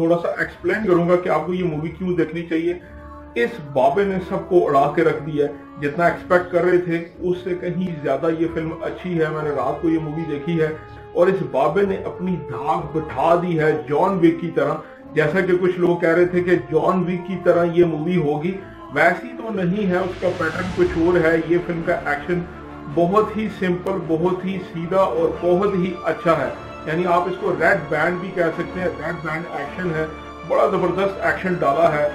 थोड़ा सा एक्सप्लेन करूंगा कि आपको ये मूवी क्यों देखनी चाहिए। इस बाबे ने सबको उड़ा के रख दिया है। जितना एक्सपेक्ट कर रहे थे उससे कहीं ज्यादा ये फिल्म अच्छी है। मैंने रात को ये मूवी देखी है और इस बाबे ने अपनी धाक बिठा दी है जॉन विक की तरह। जैसा कि कुछ लोग कह रहे थे कि जॉन विक की तरह ये मूवी होगी, वैसी तो नहीं है, उसका पैटर्न कुछ और है। ये फिल्म का एक्शन बहुत ही सिंपल, बहुत ही सीधा और बहुत ही अच्छा है। यानी आप इसको रेड बैंड भी कह सकते हैं। रेड बैंड एक्शन है, बड़ा जबरदस्त एक्शन डाला है।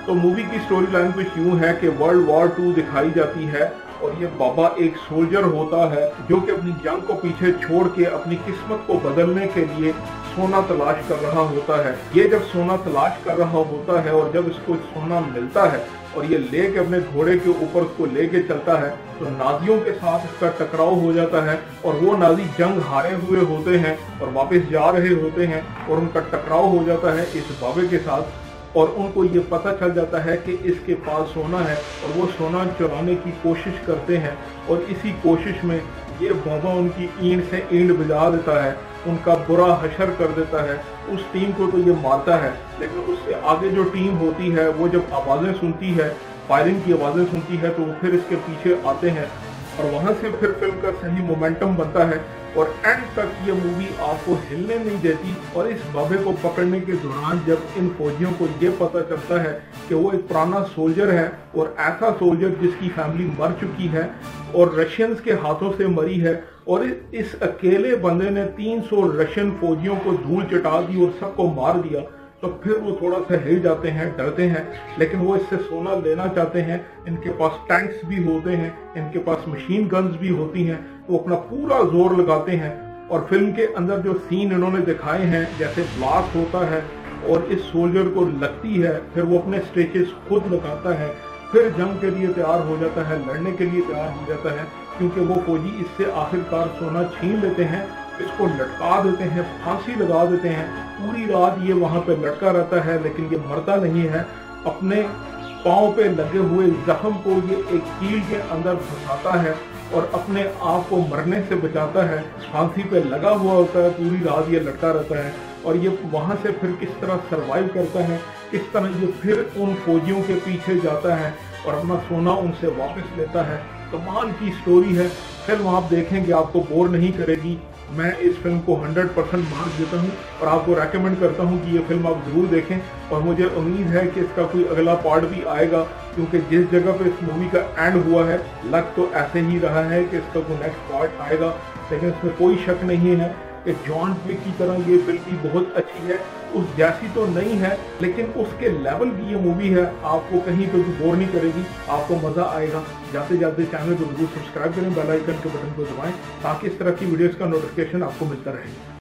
तो मूवी की स्टोरी लाइन कुछ यूं है कि वर्ल्ड वॉर 2 दिखाई जाती है और ये बाबा एक सोल्जर होता है जो कि अपनी जंग को पीछे छोड़ के अपनी किस्मत को बदलने के लिए सोना तलाश कर रहा होता है। ये जब सोना तलाश कर रहा होता है और जब इसको सोना मिलता है और ये लेके अपने घोड़े के ऊपर उसको लेके चलता है तो नाजियों के साथ इसका टकराव हो जाता है और वो नाजी जंग हारे हुए होते हैं और वापस जा रहे होते हैं और उनका टकराव हो जाता है इस बाबे के साथ। और उनको ये पता चल जाता है कि इसके पास सोना है और वो सोना चुराने की कोशिश करते हैं और इसी कोशिश में ये बाबा उनकी ईंट से ईंट बजा देता है, उनका बुरा हशर कर देता है। उस टीम को तो ये मारता है, लेकिन उससे आगे जो टीम होती है वो जब आवाज़ें सुनती है, फायरिंग की आवाज़ें सुनती है, तो वो फिर इसके पीछे आते हैं और वहाँ से फिर फिल्म का सही मोमेंटम बनता है और एंड तक ये मूवी आपको हिलने नहीं देती। और इस बाबे को पकड़ने के दौरान जब इन फौजियों को ये पता चलता है कि वो एक पुराना सोल्जर है और ऐसा सोल्जर जिसकी फैमिली मर चुकी है और रशियंस के हाथों से मरी है और इस अकेले बंदे ने 300 रशियन फौजियों को धूल चटा दी और सबको मार दिया, तो फिर वो थोड़ा सा हिल जाते हैं, डरते हैं, लेकिन वो इससे सोना लेना चाहते हैं। इनके पास टैंक्स भी होते हैं, इनके पास मशीन गन्स भी होती हैं, वो अपना पूरा जोर लगाते हैं। और फिल्म के अंदर जो सीन इन्होंने दिखाए हैं, जैसे ब्लास्ट होता है और इस सोल्जर को लगती है, फिर वो अपने स्ट्रेचेस खुद लगाता है, फिर जंग के लिए तैयार हो जाता है, लड़ने के लिए तैयार हो जाता है, क्योंकि वो फौजी इससे आखिरकार सोना छीन लेते हैं, इसको लटका देते हैं, फांसी लगा देते हैं। पूरी रात ये वहां पे लटका रहता है, लेकिन ये मरता नहीं है। अपने पांव पे लगे हुए जख्म को ये एक कील के अंदर फंसाता है और अपने आप को मरने से बचाता है। फांसी पे लगा हुआ होता है, पूरी रात ये लटका रहता है और ये वहां से फिर किस तरह सरवाइव करता है, किस तरह ये फिर उन फौजियों के पीछे जाता है और अपना सोना उनसे वापस लेता है। कमाल की स्टोरी है। फिल्म आप देखेंगे आपको बोर नहीं करेगी। मैं इस फिल्म को 100% मार्क देता हूं और आपको रेकमेंड करता हूं कि ये फिल्म आप जरूर देखें। और मुझे उम्मीद है कि इसका कोई अगला पार्ट भी आएगा, क्योंकि जिस जगह पे इस मूवी का एंड हुआ है लग तो ऐसे ही रहा है कि इसका कोई नेक्स्ट पार्ट आएगा। लेकिन इसमें कोई शक नहीं है कि जॉन विक की तरह ये फिल्म भी बहुत अच्छी है। उस जैसी तो नहीं है, लेकिन उसके लेवल की ये मूवी है। आपको कहीं पे भी बोर नहीं करेगी, आपको मजा आएगा। जाते जाते चैनल को जरूर सब्सक्राइब करें, बेल आइकन के बटन को दबाएं ताकि इस तरह की वीडियोस का नोटिफिकेशन आपको मिलता रहे।